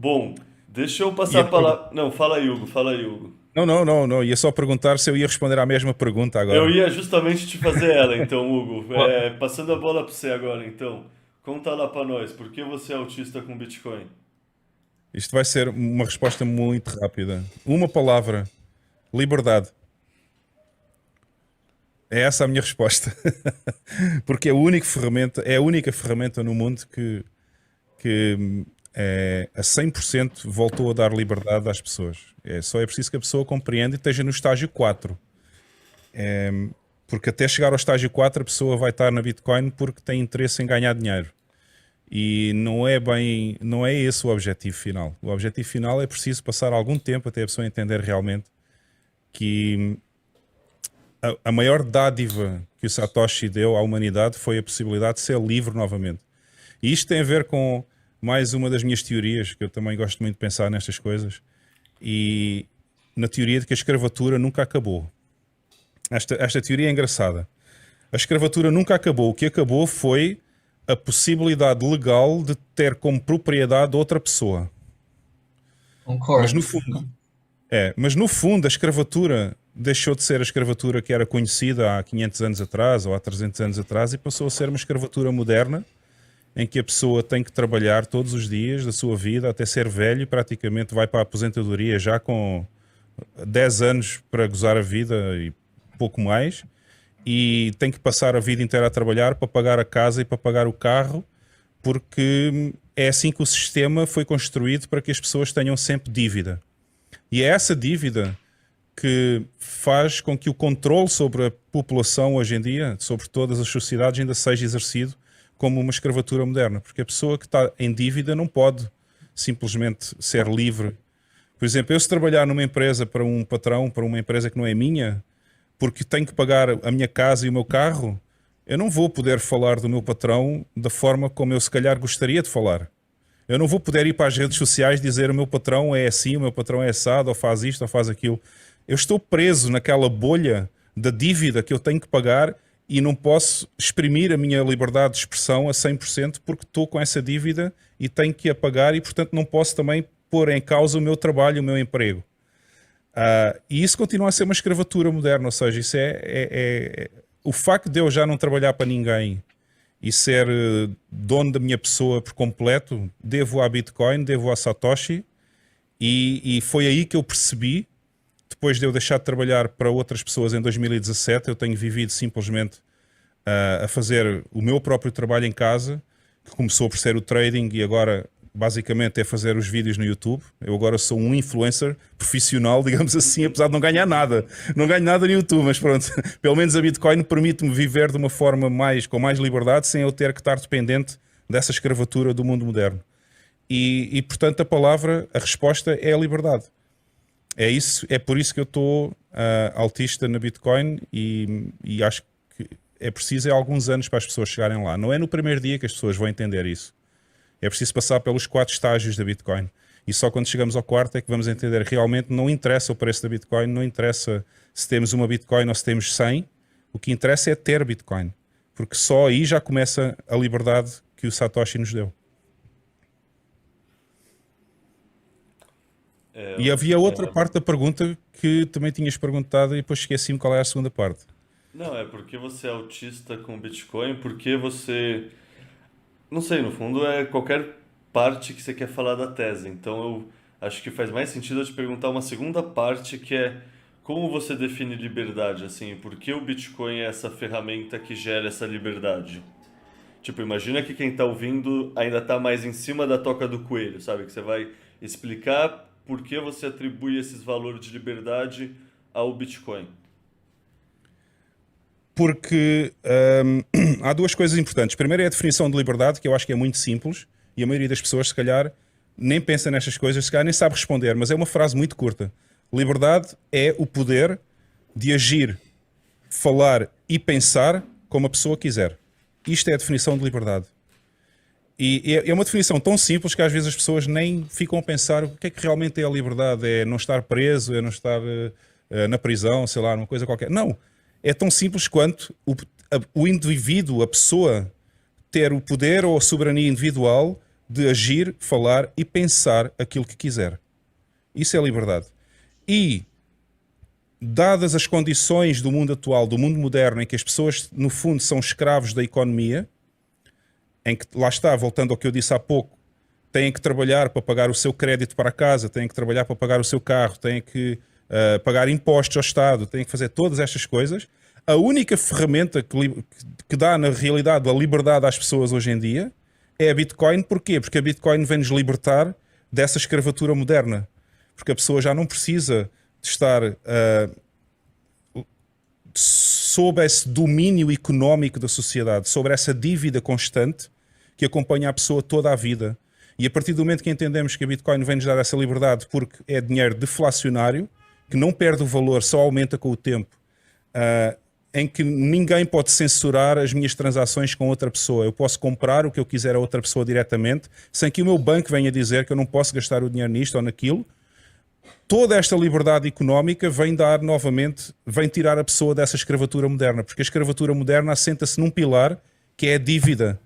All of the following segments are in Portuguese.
Bom, deixa eu Ia passar a pergun- palavra. Não, fala aí, Hugo, fala aí, Hugo. Não, não, não, não. Ia só perguntar se eu ia responder à mesma pergunta Eu agora. ia justamente te fazer ela, então, Hugo. Ó, Passando a bola pra você agora, então. Conta lá pra nós, por que você é autista com Bitcoin? Isto vai ser uma resposta muito rápida. Uma palavra: liberdade. É essa a minha resposta. Porque é a única ferramenta no mundo que a 100% voltou a dar liberdade às pessoas. Só é preciso que a pessoa compreenda e esteja no estágio 4. Porque até chegar ao estágio 4 a pessoa vai estar na Bitcoin porque tem interesse em ganhar dinheiro. E não é esse o objetivo final. O objetivo final é preciso passar algum tempo até a pessoa entender realmente que a maior dádiva que o Satoshi deu à humanidade foi a possibilidade de ser livre novamente. E isto tem a ver com mais uma das minhas teorias, que eu também gosto muito de pensar nestas coisas, e na teoria de que a escravatura nunca acabou. Esta teoria é engraçada. A escravatura nunca acabou. O que acabou foi a possibilidade legal de ter como propriedade outra pessoa. Mas no concordo. fundo, mas no fundo a escravatura deixou de ser a escravatura que era conhecida há 500 anos atrás ou há 300 anos atrás e passou a ser uma escravatura moderna em que a pessoa tem que trabalhar todos os dias da sua vida até ser velho e praticamente vai para a aposentadoria já com 10 anos para gozar a vida e pouco mais, e tem que passar a vida inteira a trabalhar para pagar a casa e para pagar o carro, porque é assim que o sistema foi construído para que as pessoas tenham sempre dívida. E é essa dívida que faz com que o controle sobre a população hoje em dia, sobre todas as sociedades, ainda seja exercido como uma escravatura moderna. Porque a pessoa que está em dívida não pode simplesmente ser livre. Por exemplo, eu se trabalhar numa empresa para um patrão, para uma empresa que não é minha, porque tenho que pagar a minha casa e o meu carro, eu não vou poder falar do meu patrão da forma como eu se calhar gostaria de falar. Eu não vou poder ir para as redes sociais dizer o meu patrão é assim, o meu patrão é assado, ou faz isto, ou faz aquilo. Eu estou preso naquela bolha da dívida que eu tenho que pagar e não posso exprimir a minha liberdade de expressão a 100% porque estou com essa dívida e tenho que a pagar e, portanto, não posso também pôr em causa o meu trabalho, o meu emprego. E isso continua a ser uma escravatura moderna, ou seja, isso o facto de eu já não trabalhar para ninguém e ser dono da minha pessoa por completo, devo à Bitcoin, devo a Satoshi, e foi aí que eu percebi, depois de eu deixar de trabalhar para outras pessoas em 2017, eu tenho vivido simplesmente a fazer o meu próprio trabalho em casa, que começou por ser o trading e agora basicamente é fazer os vídeos no YouTube. Eu agora sou um influencer profissional, digamos assim, apesar de não ganhar nada. Não ganho nada no YouTube, mas pronto, pelo menos a Bitcoin permite-me viver de uma forma com mais liberdade, sem eu ter que estar dependente dessa escravatura do mundo moderno. Portanto, a resposta é a liberdade. É isso, é por isso que eu estou altista na Bitcoin e acho que é preciso alguns anos para as pessoas chegarem lá. Não é no primeiro dia que as pessoas vão entender isso. É preciso passar pelos 4 estágios da Bitcoin. E só quando chegamos ao quarto é que vamos entender realmente não interessa o preço da Bitcoin, não interessa se temos uma Bitcoin ou se temos 100. O que interessa é ter Bitcoin. Porque só aí já começa a liberdade que o Satoshi nos deu. É, E havia outra parte da pergunta que também tinhas perguntado e depois esqueci-me qual é a segunda parte. não, é porque você é autista com Bitcoin, porque você. Não sei, no fundo é qualquer parte que você quer falar da tese. Então eu acho que faz mais sentido eu te perguntar uma segunda parte que é como você define liberdade, assim, por que o Bitcoin é essa ferramenta que gera essa liberdade? Tipo, imagina que quem tá ouvindo ainda tá mais em cima da toca do coelho, sabe? Que você vai explicar por que você atribui esses valores de liberdade ao Bitcoin. Porque há duas coisas importantes. Primeiro é a definição de liberdade, que eu acho que é muito simples, e a maioria das pessoas, se calhar, nem pensa nestas coisas, se calhar nem sabe responder, mas é uma frase muito curta. Liberdade é o poder de agir, falar e pensar como a pessoa quiser. Isto é a definição de liberdade. E é uma definição tão simples que às vezes as pessoas nem ficam a pensar o que é que realmente é a liberdade. É não estar preso, é não estar na prisão, sei lá, numa coisa qualquer. Não. É tão simples quanto o indivíduo, a pessoa, ter o poder ou a soberania individual de agir, falar e pensar aquilo que quiser. Isso é liberdade. E, dadas as condições do mundo atual, do mundo moderno, em que as pessoas, no fundo, são escravos da economia, em que, lá está, voltando ao que eu disse há pouco, têm que trabalhar para pagar o seu crédito para a casa, têm que trabalhar para pagar o seu carro, têm que pagar impostos ao Estado, têm que fazer todas estas coisas. A única ferramenta que dá, na realidade, a liberdade às pessoas hoje em dia é a Bitcoin. Porquê? Porque a Bitcoin vem-nos libertar dessa escravatura moderna. Porque a pessoa já não precisa de estar sob esse domínio económico da sociedade, sobre essa dívida constante que acompanha a pessoa toda a vida. E a partir do momento que entendemos que a Bitcoin vem-nos dar essa liberdade porque é dinheiro deflacionário, que não perde o valor, só aumenta com o tempo, em que ninguém pode censurar as minhas transações com outra pessoa. Eu posso comprar o que eu quiser a outra pessoa diretamente, sem que o meu banco venha dizer que eu não posso gastar o dinheiro nisto ou naquilo. Toda esta liberdade económica vem dar novamente, vem tirar a pessoa dessa escravatura moderna, porque a escravatura moderna assenta-se num pilar que é a dívida.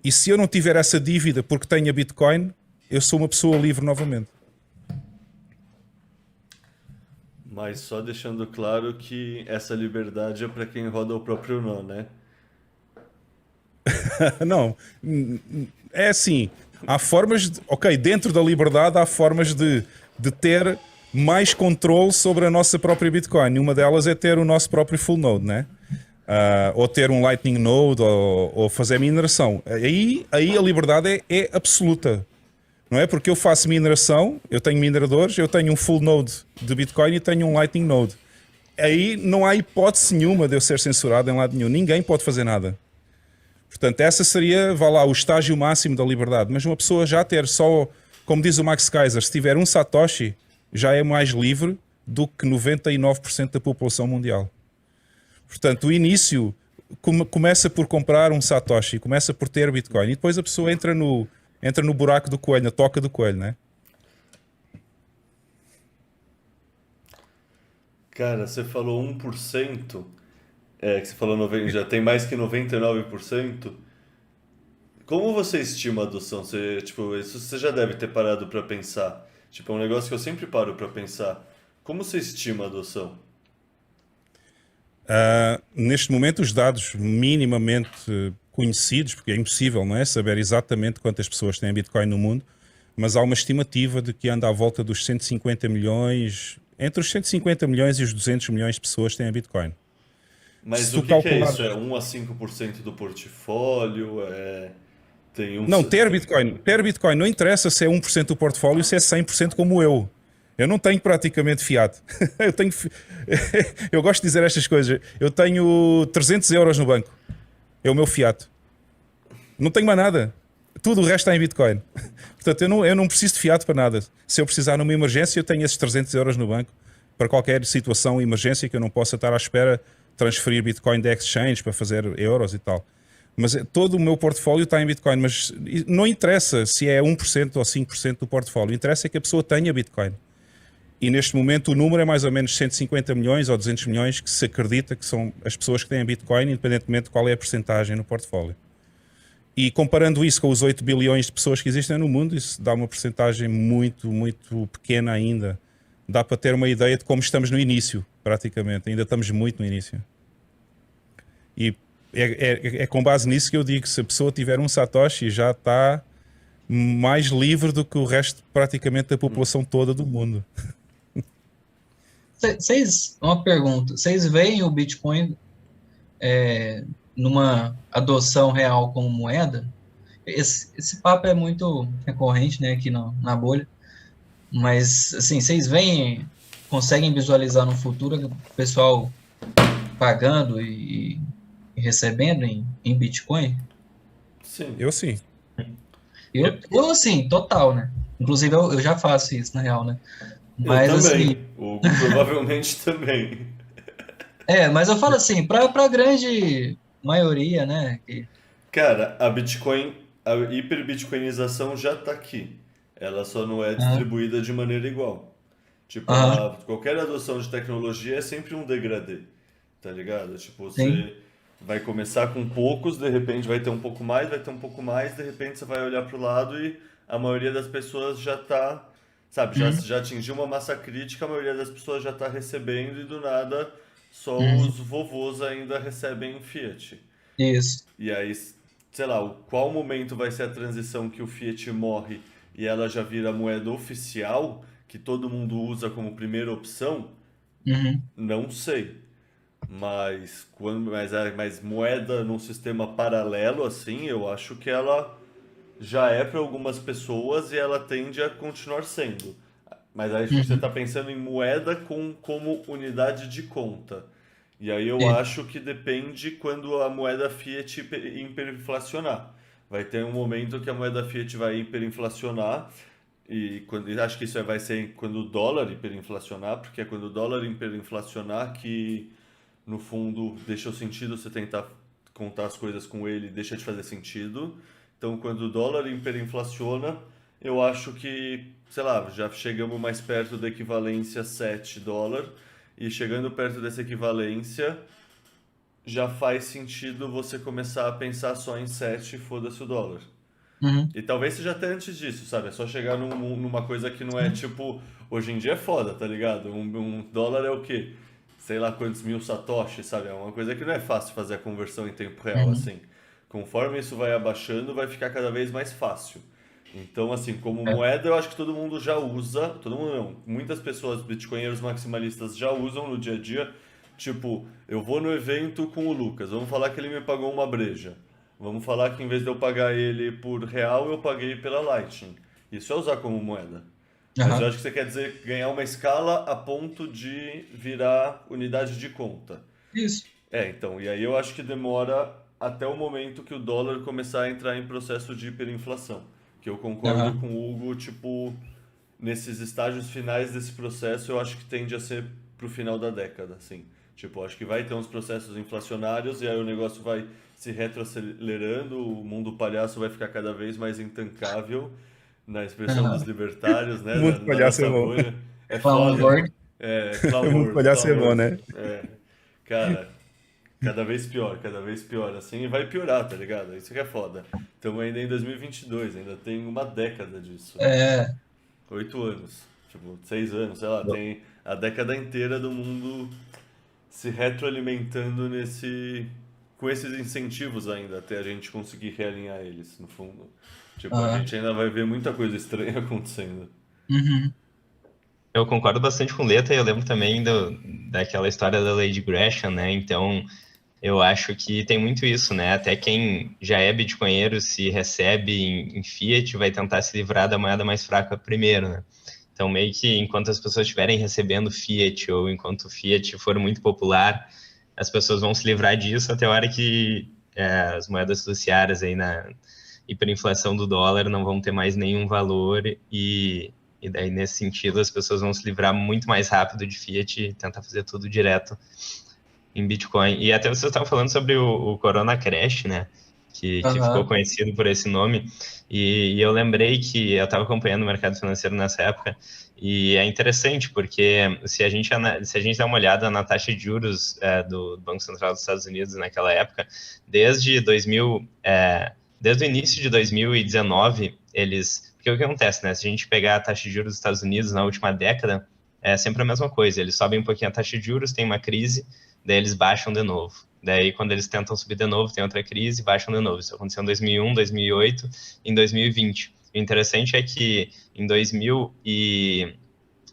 E se eu não tiver essa dívida porque tenho a Bitcoin, eu sou uma pessoa livre novamente. Mas só deixando claro que essa liberdade é para quem roda o próprio nó, né? Não, é assim, há formas, ok, dentro da liberdade há formas de ter mais controle sobre a nossa própria Bitcoin. Uma delas é ter o nosso próprio full node, né? Ou ter um Lightning Node, ou fazer mineração. Aí a liberdade é absoluta. Não é? Porque eu faço mineração, eu tenho mineradores, eu tenho um full node de Bitcoin e tenho um Lightning Node. Aí não há hipótese nenhuma de eu ser censurado em lado nenhum. Ninguém pode fazer nada. Portanto, essa seria, vá lá, o estágio máximo da liberdade. Mas uma pessoa já ter só, como diz o Max Kaiser, se tiver um Satoshi, já é mais livre do que 99% da população mundial. Portanto, o início começa por comprar um Satoshi, começa por ter Bitcoin. E depois a pessoa entra no buraco do coelho, na toca do coelho, né? Cara, você falou 1%, que você falou já tem mais que 99%. Como você estima a adoção? Você, tipo, isso você já deve ter parado para pensar. Tipo, é um negócio que eu sempre paro para pensar. Como você estima a adoção? Neste momento, os dados minimamente conhecidos, porque é impossível, não é, saber exatamente quantas pessoas têm Bitcoin no mundo, mas há uma estimativa de que anda à volta dos 150 milhões, entre os 150 milhões e os 200 milhões de pessoas têm Bitcoin. Mas Se o tu que é calcular... isso? É 1 a 5% do portfólio? Tem um... Não, ter Bitcoin não interessa se é 1% do portfólio, se é 100% como eu. Eu não tenho praticamente fiat. Eu gosto de dizer estas coisas. Eu tenho 300 euros no banco. É o meu fiat. Não tenho mais nada. Tudo o resto está em Bitcoin. Portanto, eu não preciso de fiat para nada. Se eu precisar numa emergência, eu tenho esses 300 euros no banco para qualquer situação, emergência, que eu não possa estar à espera, transferir Bitcoin da exchange para fazer euros e tal. Mas todo o meu portfólio está em Bitcoin. Mas não interessa se é 1% ou 5% do portfólio. Interessa é que a pessoa tenha Bitcoin. E neste momento o número é mais ou menos 150 milhões ou 200 milhões que se acredita que são as pessoas que têm Bitcoin, independentemente de qual é a percentagem no portfólio. E comparando isso com os 8 bilhões de pessoas que existem no mundo, isso dá uma percentagem muito, muito pequena ainda. Dá para ter uma ideia de como estamos no início, praticamente. Ainda estamos muito no início. E é com base nisso que eu digo que se a pessoa tiver um Satoshi, já está mais livre do que o resto, praticamente, da população toda do mundo. Uma pergunta, vocês veem o Bitcoin numa adoção real como moeda? Esse papo é muito recorrente, né, aqui na bolha, mas, assim, vocês conseguem visualizar no futuro o pessoal pagando e recebendo em Bitcoin? Sim. Eu sim. Eu assim, total, né? Inclusive, eu já faço isso, na real, né? Eu Mas, também. assim, O Hugo provavelmente também. mas eu falo assim, pra grande maioria, né? Cara, a hiperbitcoinização já tá aqui. Ela só não é Aham, distribuída de maneira igual. Tipo, aham, qualquer adoção de tecnologia é sempre um degradê, tá ligado? Tipo, sim. vai começar com poucos, de repente vai ter um pouco mais, vai ter um pouco mais, de repente você vai olhar para o lado e a maioria das pessoas já tá, sabe, Uhum, já atingiu uma massa crítica, a maioria das pessoas já tá recebendo e do nada só uhum, os vovôs ainda recebem Fiat. isso. E aí, sei lá, qual momento vai ser a transição que o Fiat morre e ela já vira moeda oficial, que todo mundo usa como primeira opção? Uhum, Não sei. Mas moeda num sistema paralelo, assim, eu acho que ela já é para algumas pessoas e ela tende a continuar sendo. Mas aí acho que você está uhum, pensando em moeda como unidade de conta. E aí eu isso. acho que depende quando a moeda fiat hiperinflacionar. Vai ter um momento que a moeda fiat vai hiperinflacionar e acho que isso vai ser quando o dólar hiperinflacionar, porque é quando o dólar hiperinflacionar que no fundo deixa o sentido você tentar contar as coisas com ele, deixa de fazer sentido. Então, quando o dólar hiperinflaciona, eu acho que, sei lá, já chegamos mais perto da equivalência 7 dólar e chegando perto dessa equivalência, já faz sentido você começar a pensar só em 7 e foda-se o dólar. Uhum, E talvez seja até antes disso, sabe? É só chegar numa coisa que não é sim. tipo. Hoje em dia é foda, tá ligado? Um dólar é o quê? Sei lá quantos mil satoshi, sabe? É uma coisa que não é fácil fazer a conversão em tempo real Uhum, assim. Conforme isso vai abaixando, vai ficar cada vez mais fácil. Então, assim, como é. moeda, eu acho que todo mundo já usa. Todo mundo não. Muitas pessoas, bitcoinheiros maximalistas, já usam no dia a dia. Tipo, eu vou no evento com o Lucas, vamos falar que ele me pagou uma breja. Vamos falar que em vez de eu pagar ele por real, eu paguei pela Lightning. Isso é usar como moeda. Mas eu Aham, acho que você quer dizer ganhar uma escala a ponto de virar unidade de conta. isso. É, então, e aí eu acho que demora até o momento que o dólar começar a entrar em processo de hiperinflação. Que eu concordo Aham, com o Hugo, tipo, nesses estágios finais desse processo, eu acho que tende a ser pro final da década, assim. Tipo, acho que vai ter uns processos inflacionários e aí o negócio vai se retroacelerando, o mundo palhaço vai ficar cada vez mais intancável, na expressão dos aham. libertários, O né, mundo da palhaço é nossa bom. bolha. É Clown foda. World. É, O mundo palhaço Clown é bom, World. né? É, cara, cada vez pior, assim, e vai piorar, tá ligado? Isso que é foda. Estamos ainda em 2022, ainda tem uma década disso. É, 8 anos, tipo, 6 anos, sei lá, tem a década inteira do mundo se retroalimentando com esses incentivos ainda, até a gente conseguir realinhar eles, no fundo. Tipo, a aham, gente ainda vai ver muita coisa estranha acontecendo. uhum, Eu concordo bastante com o Leta, e eu lembro também daquela história da Lady Gresham, né? Então, eu acho que tem muito isso, né? Até quem já é bitcoinheiro, se recebe em fiat, vai tentar se livrar da moeda mais fraca primeiro, né? Então, meio que enquanto as pessoas estiverem recebendo fiat, ou enquanto o fiat for muito popular, as pessoas vão se livrar disso até a hora que as moedas fiduciárias aí na hiperinflação do dólar não vão ter mais nenhum valor e daí, nesse sentido, as pessoas vão se livrar muito mais rápido de fiat e tentar fazer tudo direto em Bitcoin. E até vocês estavam falando sobre o Corona Crash, né? Que ficou aham, conhecido por esse nome. E eu lembrei que eu estava acompanhando o mercado financeiro nessa época. E é interessante, porque se a gente dá uma olhada na taxa de juros do Banco Central dos Estados Unidos naquela época, desde 2000, desde o início de 2019, eles... Porque o que acontece, né? Se a gente pegar a taxa de juros dos Estados Unidos na última década, é sempre a mesma coisa. Eles sobem um pouquinho a taxa de juros, tem uma crise, daí eles baixam de novo. Daí, quando eles tentam subir de novo, tem outra crise, baixam de novo. Isso aconteceu em 2001, 2008 e em 2020. O interessante é que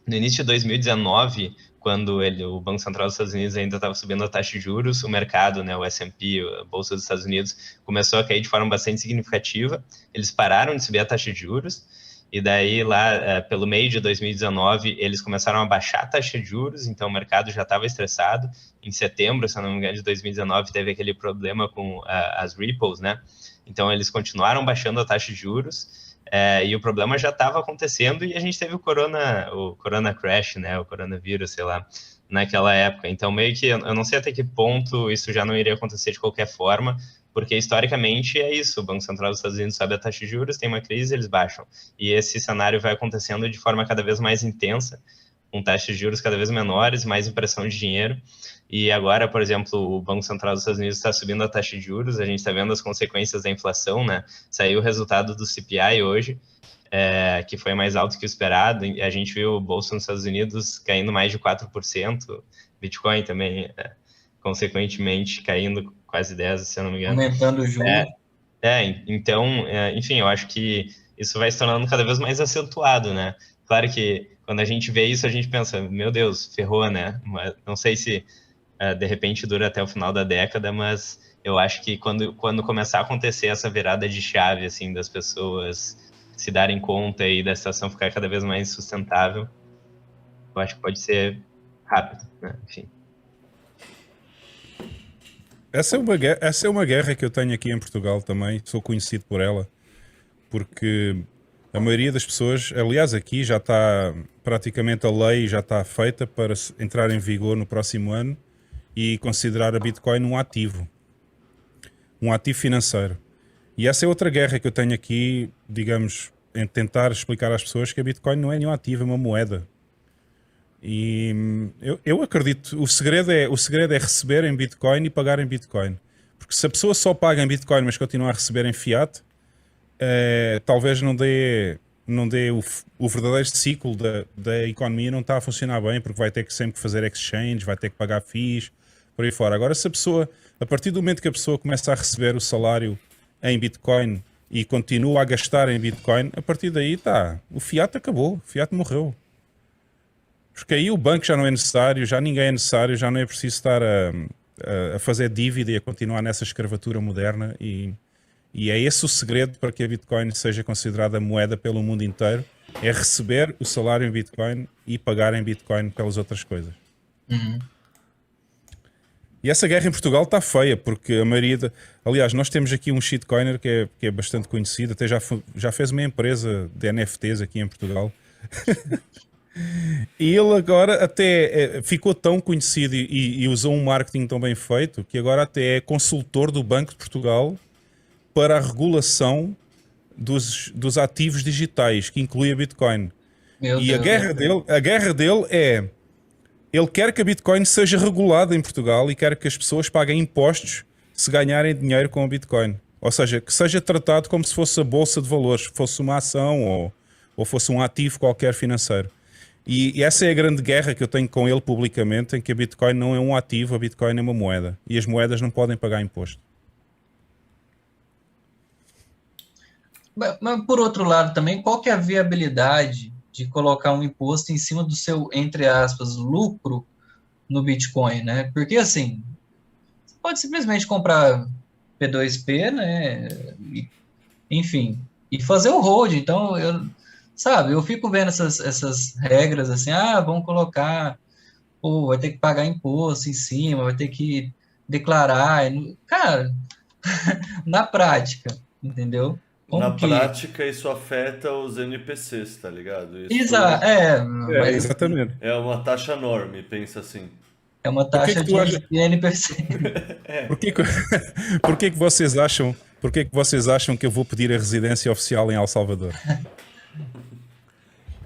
no início de 2019, quando o Banco Central dos Estados Unidos ainda estava subindo a taxa de juros, o mercado, né, o S&P, a Bolsa dos Estados Unidos, começou a cair de forma bastante significativa. Eles pararam de subir a taxa de juros, e daí lá, pelo meio de 2019, eles começaram a baixar a taxa de juros, então o mercado já estava estressado. Em setembro, se não me engano, de 2019, teve aquele problema com as Ripples, né? Então eles continuaram baixando a taxa de juros, e o problema já estava acontecendo e a gente teve o corona crash, né? O coronavírus, sei lá, naquela época. Então, meio que eu não sei até que ponto isso já não iria acontecer de qualquer forma, porque historicamente é isso: o Banco Central dos Estados Unidos sobe a taxa de juros, tem uma crise, eles baixam. E esse cenário vai acontecendo de forma cada vez mais intensa, com taxas de juros cada vez menores, mais impressão de dinheiro. E agora, por exemplo, o Banco Central dos Estados Unidos está subindo a taxa de juros, a gente está vendo as consequências da inflação, né? Saiu o resultado do CPI hoje, que foi mais alto que o esperado. A gente viu o Bolsa nos Estados Unidos caindo mais de 4%, Bitcoin também, consequentemente, caindo quase 10%, se eu não me engano. Aumentando o juros. Então, enfim, eu acho que isso vai se tornando cada vez mais acentuado, né? Claro que quando a gente vê isso, a gente pensa, meu Deus, ferrou, né? Mas não sei se de repente dura até o final da década, mas eu acho que quando começar a acontecer essa virada de chave, assim, das pessoas se darem conta e da situação ficar cada vez mais sustentável, eu acho que pode ser rápido, né? Enfim. Essa é uma guerra que eu tenho aqui em Portugal também, sou conhecido por ela, porque a maioria das pessoas, aliás, aqui já está praticamente a lei já está feita para entrar em vigor no próximo ano e considerar a Bitcoin um ativo financeiro. E essa é outra guerra que eu tenho aqui, digamos, em tentar explicar às pessoas que a Bitcoin não é nenhum ativo, é uma moeda. E eu acredito, o segredo é receber em Bitcoin e pagar em Bitcoin. Porque se a pessoa só paga em Bitcoin, mas continua a receber em fiat, talvez não dê o verdadeiro ciclo da economia, não está a funcionar bem, porque vai ter que sempre fazer exchange, vai ter que pagar fees, por aí fora. Agora, se a pessoa, a partir do momento que a pessoa começa a receber o salário em Bitcoin e continua a gastar em Bitcoin, a partir daí o fiat acabou, o fiat morreu. Porque aí o banco já não é necessário, já ninguém é necessário, já não é preciso estar a fazer dívida e a continuar nessa escravatura moderna. E é esse o segredo para que a Bitcoin seja considerada moeda pelo mundo inteiro, é receber o salário em Bitcoin e pagar em Bitcoin pelas outras coisas. Uhum. E essa guerra em Portugal está feia, porque a maioria... Aliás, nós temos aqui um shitcoiner que é bastante conhecido, até já fez uma empresa de NFTs aqui em Portugal. E ele agora até ficou tão conhecido e usou um marketing tão bem feito que agora até é consultor do Banco de Portugal para a regulação dos ativos digitais, que inclui a Bitcoin. Meu E Deus. a guerra dele é... Ele quer que a Bitcoin seja regulada em Portugal e quer que as pessoas paguem impostos se ganharem dinheiro com a Bitcoin. Ou seja, que seja tratado como se fosse a bolsa de valores, fosse uma ação ou fosse um ativo qualquer financeiro. E essa é a grande guerra que eu tenho com ele publicamente, em que a Bitcoin não é um ativo, a Bitcoin é uma moeda. E as moedas não podem pagar imposto. Mas, por outro lado também, qual que é a viabilidade de colocar um imposto em cima do seu, entre aspas, lucro no Bitcoin, né? Porque, assim, você pode simplesmente comprar P2P, né? Enfim, e fazer o hold. Então, eu fico vendo essas regras, assim, vamos colocar, vai ter que pagar imposto em cima, vai ter que declarar. Cara, na prática, entendeu? Na prática, isso afeta os NPCs, tá ligado? Exato, mas exatamente. É uma taxa enorme, pensa assim. É uma taxa de NPC. Por que vocês acham que eu vou pedir a residência oficial em El Salvador?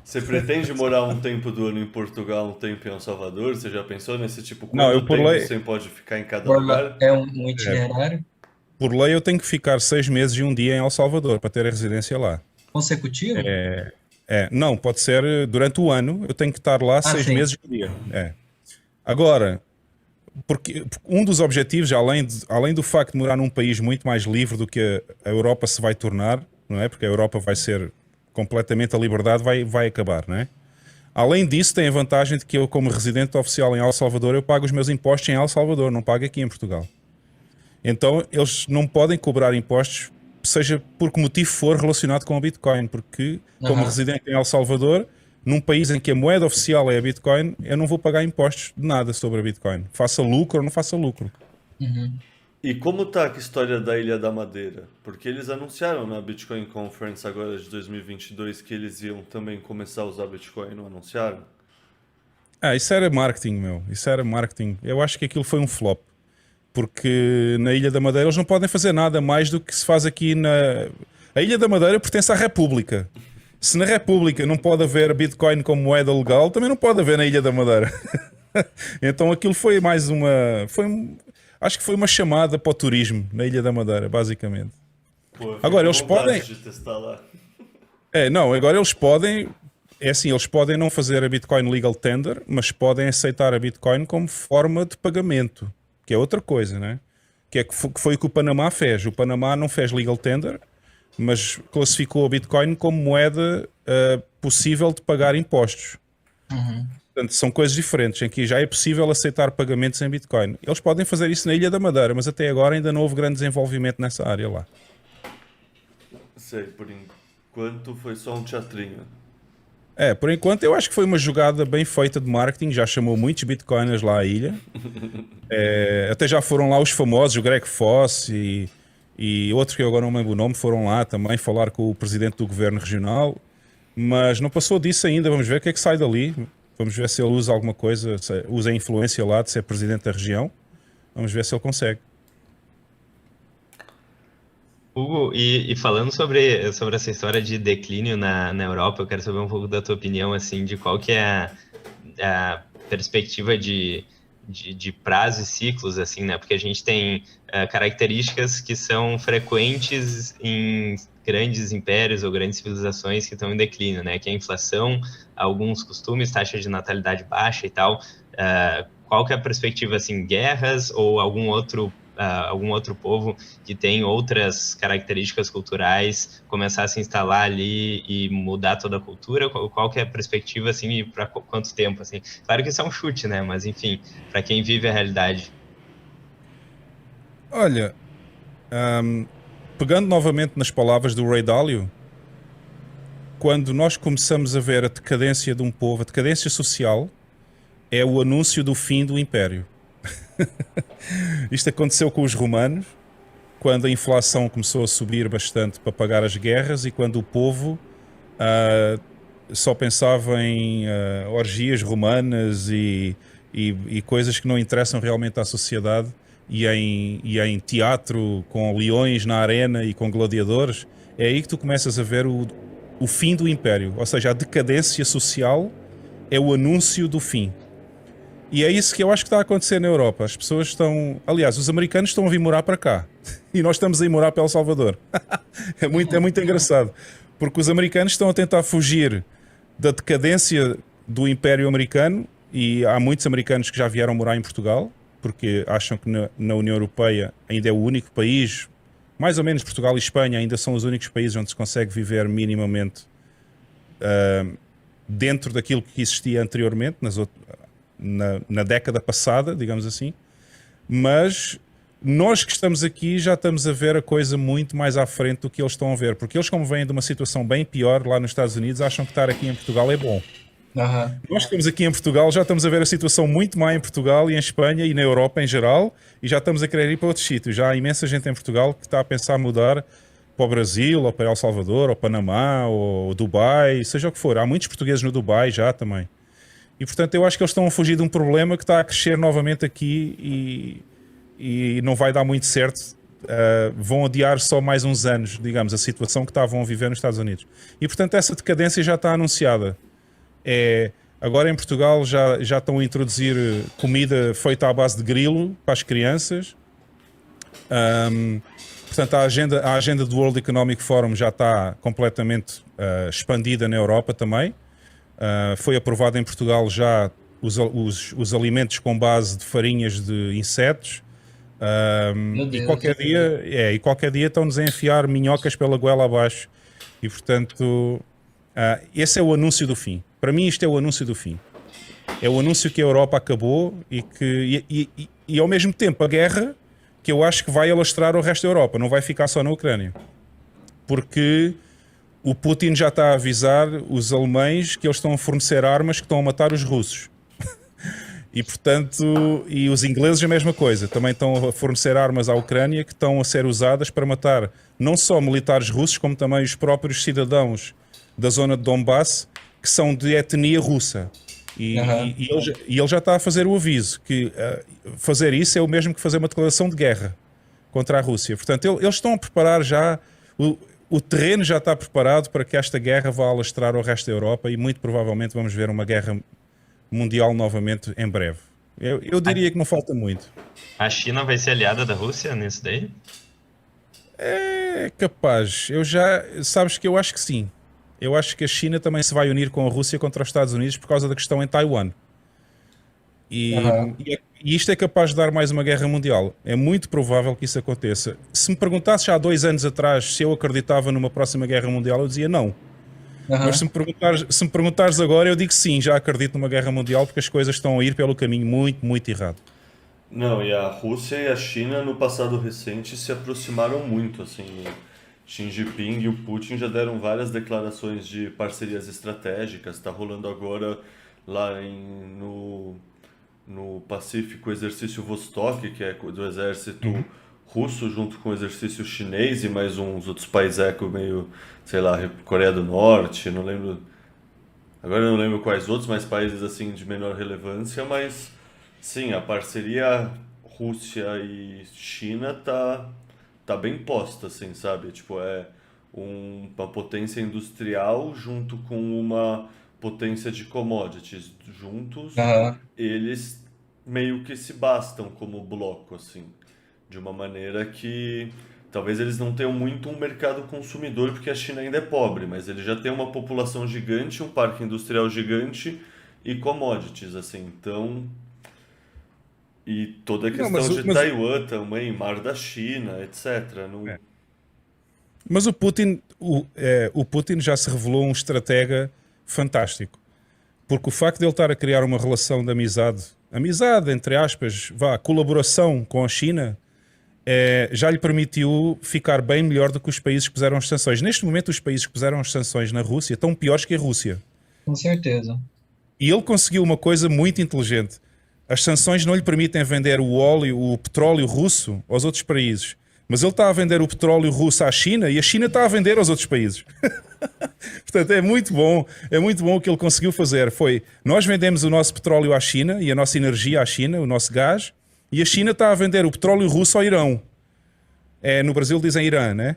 Você pretende morar um tempo do ano em Portugal, um tempo em El Salvador? Você já pensou nesse tipo? Não, Quanto tempo você pode ficar em cada lugar? É um itinerário? Por lei eu tenho que ficar 6 meses e um dia em El Salvador para ter a residência lá. Consecutivo? Não, pode ser durante o ano, eu tenho que estar lá 6 meses e um dia. Agora, porque um dos objetivos, além do facto de morar num país muito mais livre do que a Europa se vai tornar, não é? Porque a Europa vai ser completamente, a liberdade vai acabar, não é? Além disso, tem a vantagem de que eu, como residente oficial em El Salvador, eu pago os meus impostos em El Salvador, não pago aqui em Portugal. Então, eles não podem cobrar impostos, seja por que motivo for relacionado com a Bitcoin, porque, como residente em El Salvador, num país em que a moeda oficial é a Bitcoin, eu não vou pagar impostos de nada sobre a Bitcoin. Faça lucro ou não faça lucro. Uhum. E como tá a história da Ilha da Madeira? Porque eles anunciaram na Bitcoin Conference agora de 2022 que eles iam também começar a usar Bitcoin, não anunciaram? Isso era marketing, meu. Isso era marketing. Eu acho que aquilo foi um flop. Porque na Ilha da Madeira eles não podem fazer nada mais do que se faz aqui na... A Ilha da Madeira pertence à República. Se na República não pode haver Bitcoin como moeda legal, também não pode haver na Ilha da Madeira. Então aquilo foi mais uma... acho que foi uma chamada para o turismo na Ilha da Madeira, basicamente. Pô, eu fico Agora, com eles vontade podem... de testar lá. Não, agora eles podem... É assim, eles podem não fazer a Bitcoin Legal Tender, mas podem aceitar a Bitcoin como forma de pagamento, que é outra coisa, né? Que foi o que o Panamá fez. O Panamá não fez Legal Tender, mas classificou a Bitcoin como moeda possível de pagar impostos. Portanto, são coisas diferentes, em que já é possível aceitar pagamentos em Bitcoin. Eles podem fazer isso na Ilha da Madeira, mas até agora ainda não houve grande desenvolvimento nessa área lá. Sei, por enquanto foi só um teatrinho. Por enquanto eu acho que foi uma jogada bem feita de marketing, já chamou muitos bitcoiners lá à ilha. Até já foram lá os famosos, o Greg Foss e outros que eu agora não me lembro o nome, foram lá também falar com o presidente do governo regional, mas não passou disso ainda. Vamos ver o que é que sai dali. Vamos ver se ele usa alguma coisa, usa a influência lá de ser presidente da região. Vamos ver se ele consegue. Hugo, e falando sobre essa história de declínio na Europa, eu quero saber um pouco da tua opinião, assim, de qual que é a perspectiva de prazo e ciclos, assim, né? Porque a gente tem características que são frequentes em grandes impérios ou grandes civilizações que estão em declínio, né? Que é a inflação, alguns costumes, taxa de natalidade baixa e tal. Qual que é a perspectiva, assim, guerras ou algum outro povo que tem outras características culturais começar a se instalar ali e mudar toda a cultura? Qual que é a perspectiva, assim, e para quanto tempo, assim? Claro que isso é um chute, né? Mas, enfim, para quem vive a realidade. Olha, pegando novamente nas palavras do Ray Dalio, quando nós começamos a ver a decadência de um povo, a decadência social, é o anúncio do fim do império. Isto aconteceu com os romanos, quando a inflação começou a subir bastante para pagar as guerras e quando o povo só pensava em orgias romanas e coisas que não interessam realmente à sociedade e em teatro com leões na arena e com gladiadores. É aí que tu começas a ver o fim do império, ou seja, a decadência social é o anúncio do fim. E é isso que eu acho que está a acontecer na Europa. As pessoas estão... Aliás, os americanos estão a vir morar para cá. E nós estamos a ir morar para El Salvador. É muito engraçado. Porque os americanos estão a tentar fugir da decadência do Império Americano. E há muitos americanos que já vieram morar em Portugal. Porque acham que na União Europeia ainda é o único país... Mais ou menos Portugal e Espanha ainda são os únicos países onde se consegue viver minimamente dentro daquilo que existia anteriormente, na década passada, digamos assim. Mas nós que estamos aqui já estamos a ver a coisa muito mais à frente do que eles estão a ver, porque eles, como vêm de uma situação bem pior lá nos Estados Unidos, acham que estar aqui em Portugal é bom. Nós que estamos aqui em Portugal já estamos a ver a situação muito má em Portugal e em Espanha e na Europa em geral, e já estamos a querer ir para outros sítios. Já há imensa gente em Portugal que está a pensar mudar para o Brasil, ou para El Salvador, ou Panamá, ou Dubai, seja o que for. Há muitos portugueses no Dubai já também. E, portanto, eu acho que eles estão a fugir de um problema que está a crescer novamente aqui e não vai dar muito certo. Vão adiar só mais uns anos, digamos, a situação que estavam a viver nos Estados Unidos. E, portanto, essa decadência já está anunciada. Agora, em Portugal, já estão a introduzir comida feita à base de grilo para as crianças. Portanto, a agenda do World Economic Forum já está completamente expandida na Europa também. Foi aprovado em Portugal já os alimentos com base de farinhas de insetos. E qualquer dia estão-nos a enfiar minhocas pela goela abaixo. E, portanto, esse é o anúncio do fim. Para mim, isto é o anúncio do fim. É o anúncio que a Europa acabou e ao mesmo tempo, a guerra que eu acho que vai alastrar o resto da Europa. Não vai ficar só na Ucrânia. Porque... o Putin já está a avisar os alemães que eles estão a fornecer armas que estão a matar os russos. E, portanto, e os ingleses a mesma coisa. Também estão a fornecer armas à Ucrânia que estão a ser usadas para matar não só militares russos, como também os próprios cidadãos da zona de Donbass, que são de etnia russa. E ele já está a fazer o aviso que fazer isso é o mesmo que fazer uma declaração de guerra contra a Rússia. Portanto, eles estão a preparar já... o terreno já está preparado para que esta guerra vá alastrar ao resto da Europa e muito provavelmente vamos ver uma guerra mundial novamente em breve. Eu diria que não falta muito. A China vai ser aliada da Rússia nisso daí? É capaz. Sabes que eu acho que sim. Eu acho que a China também se vai unir com a Rússia contra os Estados Unidos por causa da questão em Taiwan. E, e isto é capaz de dar mais uma guerra mundial. É muito provável que isso aconteça. Se me perguntasses há 2 anos atrás se eu acreditava numa próxima guerra mundial, eu dizia não. Mas se me perguntares agora, eu digo sim, já acredito numa guerra mundial porque as coisas estão a ir pelo caminho muito, muito errado. Não, e a Rússia e a China no passado recente se aproximaram muito, assim. Xi Jinping e o Putin já deram várias declarações de parcerias estratégicas. Está rolando agora lá no Pacífico o exercício Vostok, que é do exército russo, junto com o exercício chinês e mais uns outros países meio, sei lá, Coreia do Norte, não lembro. Agora eu não lembro quais outros, mas países assim de menor relevância, mas sim, a parceria Rússia e China tá bem posta, assim, sabe? Tipo, é uma potência industrial junto com uma potência de commodities. Juntos, eles meio que se bastam como bloco, assim. De uma maneira que talvez eles não tenham muito um mercado consumidor, porque a China ainda é pobre, mas ele já tem uma população gigante, um parque industrial gigante e commodities, assim. Então... E toda a questão de Taiwan também, mar da China, etc. Não... Mas o Putin já se revelou um estratega fantástico. Porque o facto de ele estar a criar uma relação de amizade, entre aspas, colaboração com a China, já lhe permitiu ficar bem melhor do que os países que puseram as sanções. Neste momento, os países que puseram as sanções na Rússia estão piores que a Rússia. Com certeza. E ele conseguiu uma coisa muito inteligente. As sanções não lhe permitem vender o petróleo russo aos outros países. Mas ele está a vender o petróleo russo à China e a China está a vender aos outros países. Portanto, é muito bom o que ele conseguiu fazer. Nós vendemos o nosso petróleo à China e a nossa energia à China, o nosso gás, e a China está a vender o petróleo russo ao Irão. No Brasil dizem Irã, né?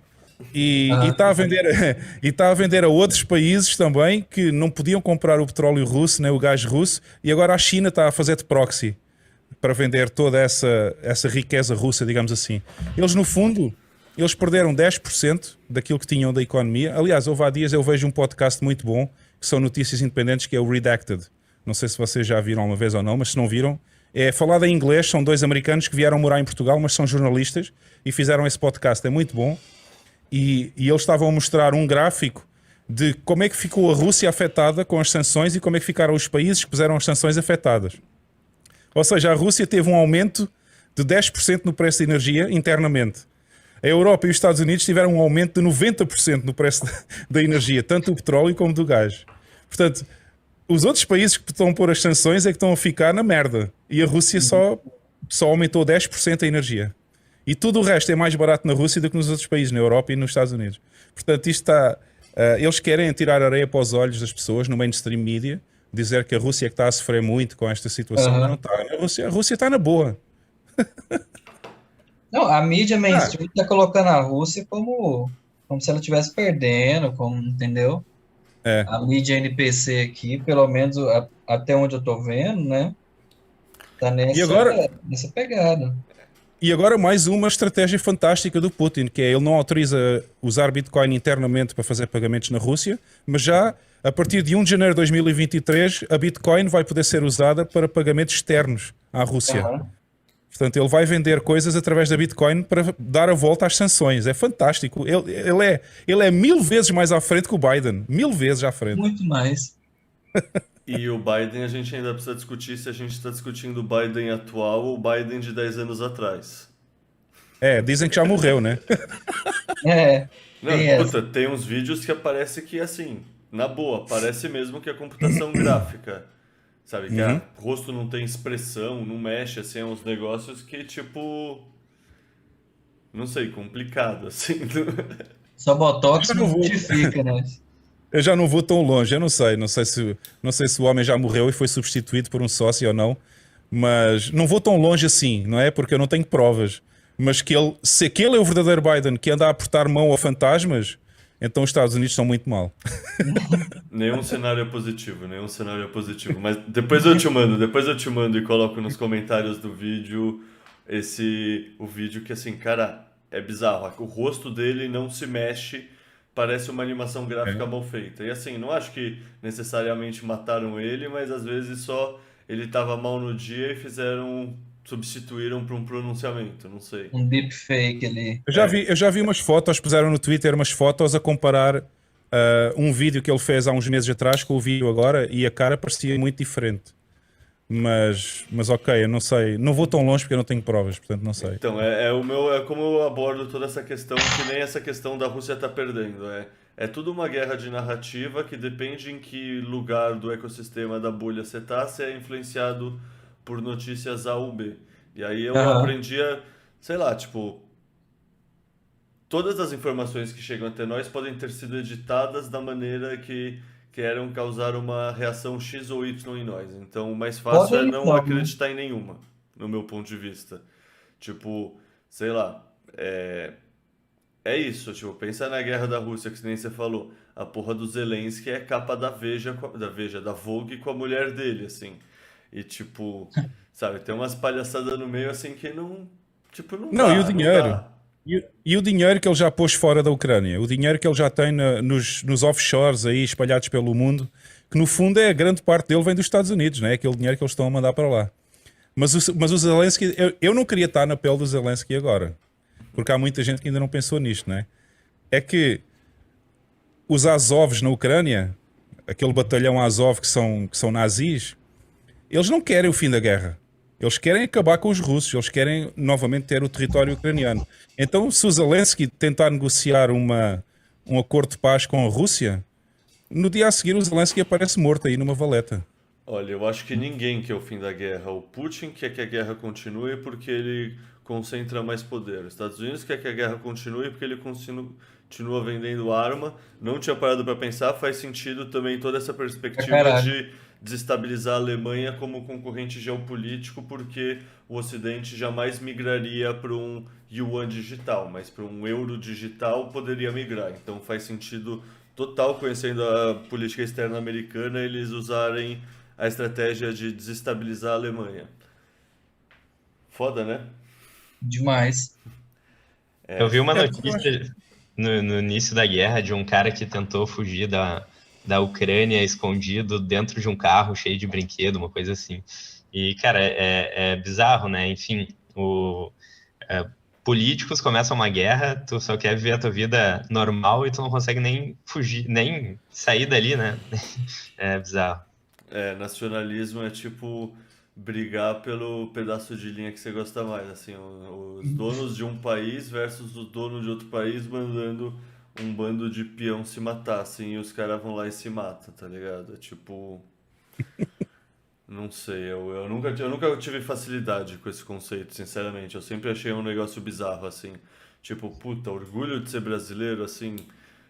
E está a vender a outros países também que não podiam comprar o petróleo russo, nem o gás russo, e agora a China está a fazer de proxy para vender toda essa riqueza russa, digamos assim. Eles, no fundo, perderam 10% daquilo que tinham da economia. Aliás, há dias eu vejo um podcast muito bom, que são notícias independentes, que é o Redacted. Não sei se vocês já viram uma vez ou não, mas se não viram, é falado em inglês, são 2 americanos que vieram morar em Portugal, mas são jornalistas, e fizeram esse podcast, é muito bom. E eles estavam a mostrar um gráfico de como é que ficou a Rússia afetada com as sanções e como é que ficaram os países que puseram as sanções afetadas. Ou seja, a Rússia teve um aumento de 10% no preço de energia internamente. A Europa e os Estados Unidos tiveram um aumento de 90% no preço da energia, tanto do petróleo como do gás. Portanto, os outros países que estão a pôr as sanções é que estão a ficar na merda. E a Rússia só aumentou 10% a energia. E tudo o resto é mais barato na Rússia do que nos outros países, na Europa e nos Estados Unidos. Portanto, isto está... eles querem tirar areia para os olhos das pessoas no mainstream media, dizer que a Rússia é que está a sofrer muito com esta situação, mas não está. A Rússia está na boa. Não, a mídia mainstream está colocando a Rússia como se ela estivesse perdendo, entendeu? A mídia NPC aqui, pelo menos até onde eu estou vendo, né? Tá nessa pegada. E agora mais uma estratégia fantástica do Putin, que é ele não autoriza usar Bitcoin internamente para fazer pagamentos na Rússia, mas já a partir de 1 de janeiro de 2023 a Bitcoin vai poder ser usada para pagamentos externos à Rússia. Portanto, ele vai vender coisas através da Bitcoin para dar a volta às sanções. É fantástico. Ele é 1000 vezes mais à frente que o Biden. 1000 vezes à frente. Muito mais. E o Biden, a gente ainda precisa discutir se a gente está discutindo o Biden atual ou o Biden de 10 anos atrás. Dizem que já morreu, né? Não, tem uns vídeos que aparece que, assim, na boa, parece mesmo que é computação gráfica. Sabe, que o rosto não tem expressão, não mexe, assim, é uns negócios que, tipo... Não sei, complicado, assim. Só Botox não justifica, né? Eu já não vou tão longe, eu não sei se o homem já morreu e foi substituído por um sócio ou não, mas não vou tão longe assim, não é? Porque eu não tenho provas. Mas se aquele é o verdadeiro Biden que anda a apertar mão a fantasmas, Então os Estados Unidos estão muito mal. Nenhum cenário é positivo, nenhum cenário é positivo. Mas depois eu te mando e coloco nos comentários do vídeo o vídeo que assim, cara, é bizarro. O rosto dele não se mexe, parece uma animação gráfica É. mal feita. E assim, não acho que necessariamente mataram ele, mas às vezes só ele tava mal no dia e substituíram para um pronunciamento, não sei. Um deepfake ali. Eu já vi umas fotos, puseram no Twitter umas fotos a comparar um vídeo que ele fez há uns meses atrás com o vídeo agora e a cara parecia muito diferente. Mas ok, eu não sei. Não vou tão longe porque eu não tenho provas, portanto não sei. Então, é como eu abordo toda essa questão, que nem essa questão da Rússia tá perdendo. É tudo uma guerra de narrativa que depende em que lugar do ecossistema da bolha você tá, você é influenciado por notícias A ou B. E aí eu Aham. aprendi a, sei lá, tipo, todas as informações que chegam até nós podem ter sido editadas da maneira que queiram causar uma reação X ou Y em nós. Então, o mais fácil é Podem não não, né? acreditar em nenhuma, no meu ponto de vista. Tipo, sei lá, é isso, tipo, pensa na guerra da Rússia, que nem você falou. A porra do Zelensky é capa da Veja, da Vogue com a mulher dele, assim. E tipo, sabe, tem umas palhaçadas no meio assim que não, tipo, não Não, e o dá, não dinheiro? dá. E o dinheiro que ele já pôs fora da Ucrânia? O dinheiro que ele já tem nos offshores aí espalhados pelo mundo, que no fundo é a grande parte dele vem dos Estados Unidos, não é? Aquele dinheiro que eles estão a mandar para lá. Mas o Zelensky, eu não queria estar na pele do Zelensky agora, porque há muita gente que ainda não pensou nisto, não é? É que os Azovs na Ucrânia, aquele batalhão Azov que são nazis, eles não querem o fim da guerra. Eles querem acabar com os russos, eles querem novamente ter o território ucraniano. Então, se o Zelensky tentar negociar um acordo de paz com a Rússia, no dia a seguir o Zelensky aparece morto aí numa valeta. Olha, eu acho que ninguém quer o fim da guerra. O Putin quer que a guerra continue porque ele concentra mais poder. Os Estados Unidos quer que a guerra continue porque ele continua vendendo arma. Não tinha parado para pensar, faz sentido também toda essa Pra perspectiva caralho. de desestabilizar a Alemanha como concorrente geopolítico, porque o Ocidente jamais migraria para um yuan digital, mas para um euro digital poderia migrar. Então faz sentido total, conhecendo a política externa americana, eles usarem a estratégia de desestabilizar a Alemanha. Foda, né? Demais. Eu vi uma É porque eu acho. notícia no início da guerra de um cara que tentou fugir da Ucrânia escondido dentro de um carro cheio de brinquedo, uma coisa assim. E, cara, é bizarro, né? Enfim, é, políticos começam uma guerra, tu só quer viver a tua vida normal e tu não consegue nem fugir, nem sair dali, né? É bizarro. Nacionalismo é tipo brigar pelo pedaço de linha que você gosta mais, assim, os donos de um país versus o dono de outro país mandando um bando de peão se matar, assim, e os caras vão lá e se matam, tá ligado? É tipo, não sei, eu nunca tive facilidade com esse conceito, sinceramente. Eu sempre achei um negócio bizarro, assim. Tipo, puta, orgulho de ser brasileiro, assim.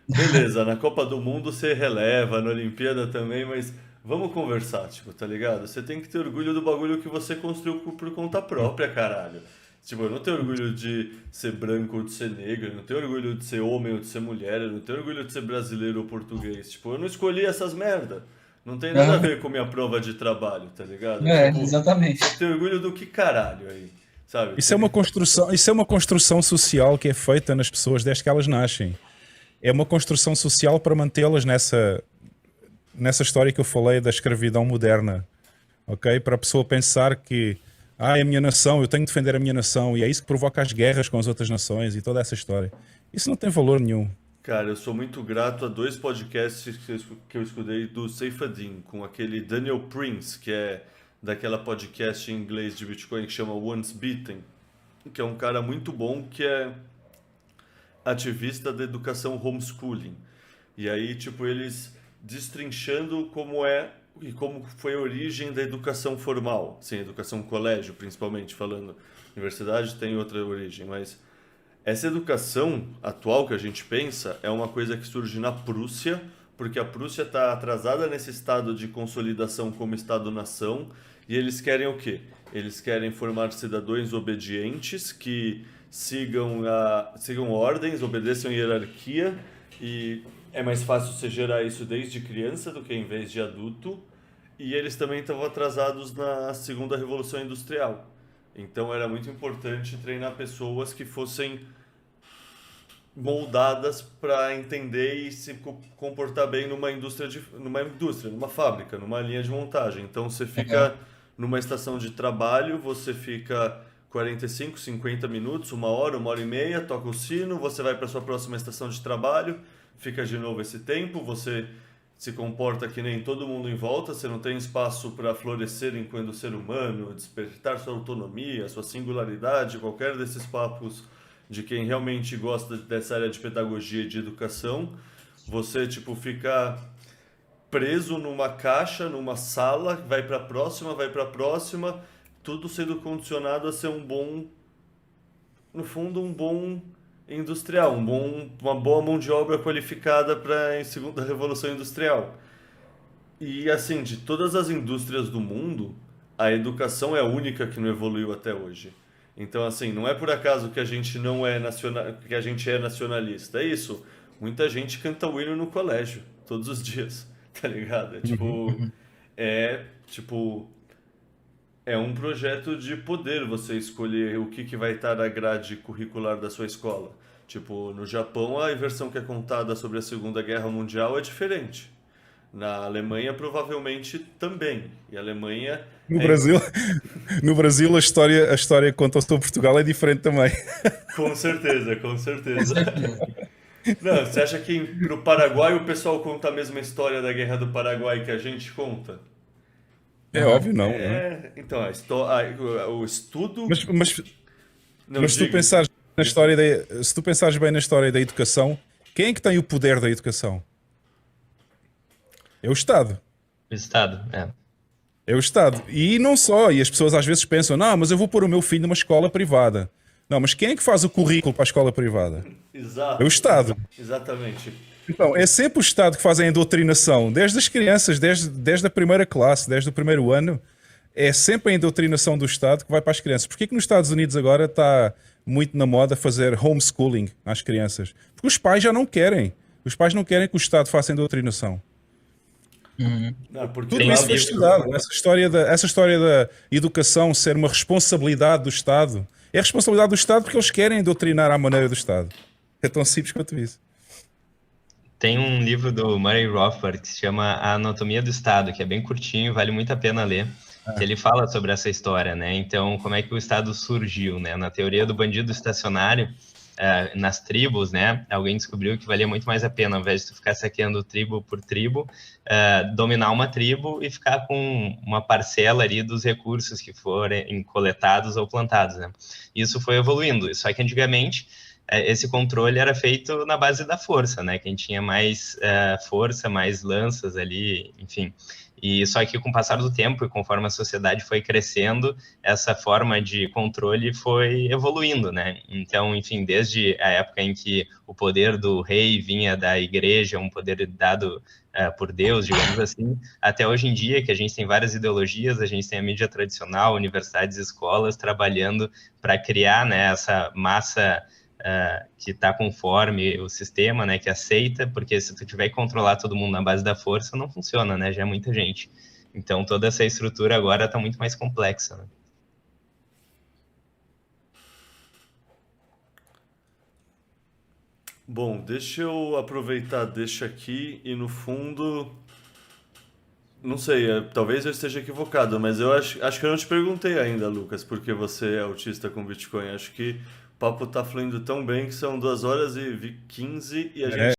Beleza, na Copa do Mundo você releva, na Olimpíada também, mas vamos conversar, tipo, tá ligado? Você tem que ter orgulho do bagulho que você construiu por conta própria, caralho. Tipo, eu não tenho orgulho de ser branco ou de ser negro, eu não tenho orgulho de ser homem ou de ser mulher, eu não tenho orgulho de ser brasileiro ou português. Tipo, eu não escolhi essas merda. Não tem nada a Aham. ver com minha prova de trabalho, tá ligado? É É, tipo, você exatamente. tem orgulho do que caralho aí, sabe? Isso é uma construção social que é feita nas pessoas desde que elas nascem. É uma construção social para mantê-las nessa história que eu falei da escravidão moderna, ok? Para a pessoa pensar que é a minha nação, eu tenho que defender a minha nação, e é isso que provoca as guerras com as outras nações e toda essa história. Isso não tem valor nenhum. Cara, eu sou muito grato a dois podcasts que eu escutei do Seifadin, com aquele Daniel Prince, que é daquela podcast em inglês de Bitcoin que chama Once Bitten, que é um cara muito bom que é ativista da educação homeschooling. E aí, tipo, eles destrinchando como é e como foi a origem da educação formal, sim, educação colégio, principalmente falando. Universidade tem outra origem, mas essa educação atual que a gente pensa é uma coisa que surge na Prússia, porque a Prússia está atrasada nesse estado de consolidação como Estado-nação, e eles querem o quê? Eles querem formar cidadãos obedientes que sigam ordens, obedeçam hierarquia E é mais fácil você gerar isso desde criança do que em vez de adulto. E eles também estavam atrasados na segunda revolução industrial. Então era muito importante treinar pessoas que fossem moldadas para entender e se comportar bem numa fábrica, numa linha de montagem. Então você fica numa estação de trabalho, você fica 45, 50 minutos, uma hora e meia, toca o sino, você vai para sua próxima estação de trabalho, fica de novo esse tempo, você se comporta que nem todo mundo em volta, você não tem espaço para florescer enquanto ser humano, despertar sua autonomia, sua singularidade, qualquer desses papos de quem realmente gosta dessa área de pedagogia e de educação. Você tipo fica preso numa caixa, numa sala, vai para próxima, tudo sendo condicionado a ser um bom, no fundo, um bom industrial, uma boa mão de obra qualificada para a segunda revolução industrial. E assim, de todas as indústrias do mundo, a educação é a única que não evoluiu até hoje. Então, assim, não é por acaso que a gente não é que a gente é nacionalista. É isso. Muita gente canta o hino no colégio, todos os dias, tá ligado? Tipo, é um projeto de poder você escolher o que vai estar na grade curricular da sua escola. Tipo, no Japão, a versão que é contada sobre a Segunda Guerra Mundial é diferente. Na Alemanha, provavelmente também. E a Alemanha No é. Brasil, no Brasil a história que contam sobre Portugal é diferente também. Com certeza, com Com certeza. certeza. Não, você acha que no Paraguai o pessoal conta a mesma história da Guerra do Paraguai que a gente conta? É Aham. óbvio, não, não é? Então, o estudo. Mas, mas, Não, mas se tu diga. pensares na história se tu pensares bem na história da educação, quem é que tem o poder da educação? É o Estado. O Estado, é. É o Estado. E não só. E as pessoas às vezes pensam, não, mas eu vou pôr o meu filho numa escola privada. Não, mas quem é que faz o currículo para a escola privada? É Exato. o Estado. Exatamente. Então, é sempre o Estado que faz a doutrinação, desde as crianças, desde a primeira classe, desde o primeiro ano, é sempre a doutrinação do Estado que vai para as crianças. Porquê que nos Estados Unidos agora está muito na moda fazer homeschooling às crianças? Porque os pais já não querem. Os pais não querem que o Estado faça a doutrinação. Não, porque Tudo Tem isso um foi livro- estudado. Essa história da educação ser uma responsabilidade do Estado. É responsabilidade do Estado porque eles querem doutrinar à maneira do Estado. É tão simples quanto isso. Tem um livro do Murray Rothbard que se chama A Anatomia do Estado, que é bem curtinho, vale muito a pena ler. Que ele fala sobre essa história, né? Então, como é que o Estado surgiu, né? Na teoria do bandido estacionário, nas tribos, né? Alguém descobriu que valia muito mais a pena, ao invés de tu ficar saqueando tribo por tribo, dominar uma tribo e ficar com uma parcela ali dos recursos que forem coletados ou plantados, né? Isso foi evoluindo, só que antigamente esse controle era feito na base da força, né? Quem tinha mais força, mais lanças ali, enfim. E só que com o passar do tempo e conforme a sociedade foi crescendo, essa forma de controle foi evoluindo, né? Então, enfim, desde a época em que o poder do rei vinha da igreja, um poder dado por Deus, digamos assim, até hoje em dia, que a gente tem várias ideologias, a gente tem a mídia tradicional, universidades, escolas, trabalhando para criar, né, essa massa que está conforme o sistema, né, que aceita, porque se tu tiver que controlar todo mundo na base da força, não funciona, né, já é muita gente. Então, toda essa estrutura agora está muito mais complexa, né? Bom, deixa eu aproveitar, deixa aqui e no fundo, não sei, talvez eu esteja equivocado, mas eu acho que eu não te perguntei ainda, Lucas, porque você é autista com Bitcoin. Acho que o papo tá fluindo tão bem que são 2 horas e 15 e a gente